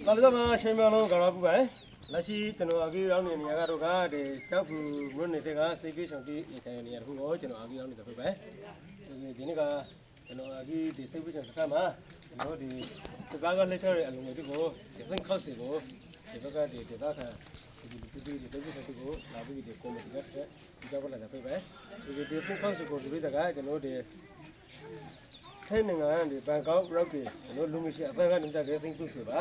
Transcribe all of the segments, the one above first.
ဒါလည်းမရှင်းမလုံးကတော့ဘူးပဲလက်ရှိကျွန်တော်အကြီးရောက်နေနေရတော့ကဒီကြောက်ဘူးမြို့နေတဲ့ကစိတ်ပြေဆောင်တီးနေထိုင်နေရတခုတော့ကျွန်တော်အကြီးရောက်နေတဲ့ပဲဒီနေ့ကကျွန်တော်အကြီးဒီစိတ်ပြေဆောင်စကားမှာကျွန်တော်ဒီစကားကလက်ချတဲ့အလုံးတွေကိုဒီဖင်ခောက်စီကိုဒီဘက်ကဒီဒေသခံဒီစိတ်ပြေဆောင်ကိုလာပြီးဒီကွန်မတီကဒီတော့လာပဲပဲဒီဖင်ခောက်စီကိုဒီဘက်ကကျွန်တော်ဒီထိုင်းနိုင်ငံဒီဘန်ကောက်ရောက်တယ်ကျွန်တော်လူမရှိအပန်းကနေတဲ့ကသိန်းသူစီပါ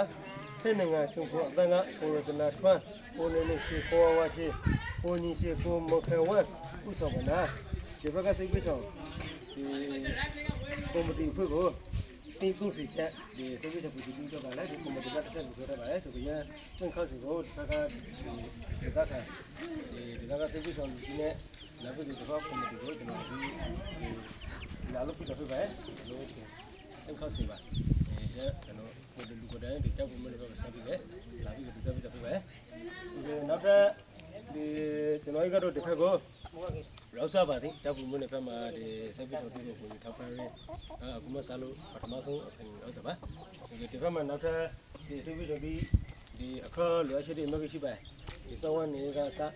ထိုင်းနိုင်ငံချုံကိုအပန်းကကိုရတနာထွန်းကိုနေနေရှိကိုဝါရှိကိုညီရှိကိုမခေဝတ်ဥဆောင်ကနာဒီဘက်ကစိတ်ပြေဆောင်ဒီကွန်မတီဖွဲ့ကိုသိန်းသူစီချက်ဒီစိတ်ပြေဆောင်ပူတီတော့ကလည်းဒီကွန်မတီကတက်လို့ပြောတာပါလေဆိုပြီးရင်သင်္ခောက်စီကိုဒီဘက်ကဒီဘက်ကစိတ်ပြေဆောင်ဒီနဲ့နောက်ပြီးဒီဘက်ကကွန်မတီကိုကျွန်တော်ဒီလာလို့ပြတော့ပဲလို့သင်္ခောက်စီပါကျွန်တော်ကိုလူကိုတိုင်းဒီကြောက်ဖို့မလို့ပဲဆက်ပြီးလေလာပြီးဒီတော့ပဲဒီနောက်ထပ်ဒီကျွန်တော်ကတော့ဒီခက်ကိုရောက်စားပါသည်ကြောက်ဖို့မလို့ပဲမှာဒီဆက်ပြီးတော့ဒီကိုထောက်ပံ့ရဲအခုမှစားလို့ပထမဆုံးဟုတ်တယ်ပါဒီဘက်မှာနောက်ထပ်ဒီဆက်ပြီးတော့ဒီအခါလွှဲရှိတဲ့မရှိပါဒီစောင်းနေကစား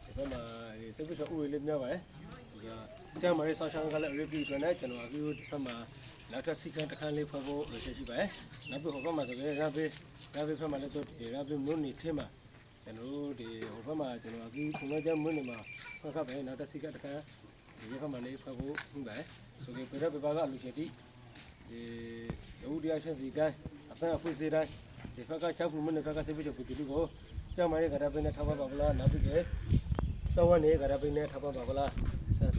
ဒီဘက်မှာဒီဆက်ပြီးတော့ဥလေးများပါတယ်ဒီကကျမရေးဆောင်းချောင်းကလည်း review တွင်နဲ့ကျွန်တော်အခုဒီဘက်မှာနောက်ထပ်စီကံတစ်ခါလေးဖွဲ့ဖို့ရရှိပါနောက်ပြီးဟိုဘက်မှာဆိုရင်ရာဘေးဘက်မှာလည်းတော့ဒီရာဘေးမြို့နေထဲမှာကျွန်တော်ဒီဟိုဘက်မှာကျွန်တော်အခုခုနကမြို့နေမှာဖွဲ့ခပ်ပဲနောက်ထပ်စီကံတစ်ခါဒီဘက်မှာလေးဖွဲ့ဖို့ပြီးပါဆိုပြီးပြရပပါကလူချီတီဒီရုပ်တရားရှင်စီတိုင်းအဖက်အဖွေးစီတိုင်းဒီဘက်ကချောက်မှုမနဲ့ဘက်ကဆေးပြချပူတီကိုကျမရေးကရပင်းနဲ့ထောက်ပါပါလားနောက်ပြီးစောင်းနေကရပင်းနဲ့ထောက်ပါပါလားဆန်း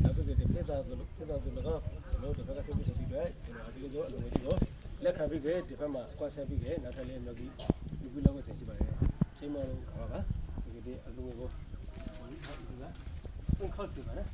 နောက်ပြီးဒီပြတာလို့ကတော့ကျွန်တော်ဒီဘက်ကဆေးပြချပြီးပဲကျွန်တော်ဒီလိုအလုံးကြီးကိုလက်ခံပြီးဒီဘက်မှာကွာဆက်ပြီးနောက်ထပ်လေးလုပ်ပြီးဒီကူလောက်ဆက်ရှိပါတယ်ချိန်မလို့ခါပါဒီအလုံးကိုသင်ခောက်စီပါနော်